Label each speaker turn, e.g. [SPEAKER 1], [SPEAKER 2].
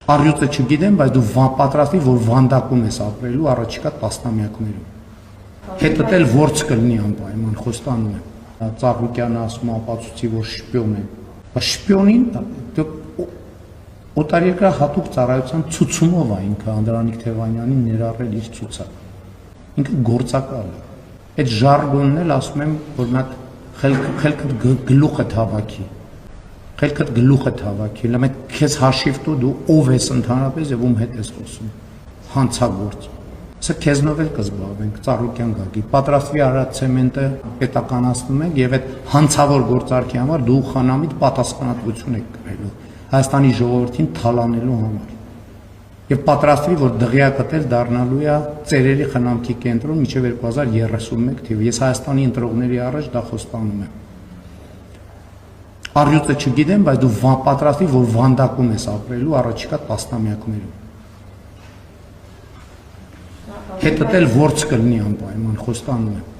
[SPEAKER 1] Առյուծը չգիտեմ, բայց դու պատրաստի, որ վանդակում ես ապրելու առաջիկա տասնամյակներում։ Հետդ էլ որց կլինի անպայման, խոստանում եմ։ Ծառուկյանը ասում ապացուցի, որ շպիոն է։ Շպիոնին օտարերկրյա հատուկ ծառայության ցուցումով է ինքը Անդրանիկ Թևանյանին ներառել իր ցուցակ։ Ինքը գործակալ է։ Այդ ժարգոնն էլ ասում եմ, որ նա խելքդ գլուխդ հավաքի։ Խելքդ գլուխդ հավաքի, լավ այդ քեզ հաշիվ տու դու ով ես ընդհանրապես եւ ում հետ ես խոսում։ Հանցագործ։ Սա քեզնով էլ կզբաղվենք, Ծառուկյան Գագի։ Պատրաստվի Արարատ ցեմենտը պետականացնում ենք եւ այդ հանցավոր գործարքի համար դու խանամիտ պատասխանատվություն եք կրելու Հայաստանի ժողովրդին թալանելու համար։ Եվ պատրաստվի, որ դղյակդ էլ դառնալու է ծերերի խնամքի կենտրոն մինչև 2031 թիվը։ Ես Հայաստանի ընտրողների առաջ դա խոստանում եմ։ Առյուծը չգիտեմ, բայց դու պատրաստի, որ վանդակում ես ապրելու առաջիկա տասնամյակներում։ Հետդ էլ որց կլինի անպայման, խոստանում եմ։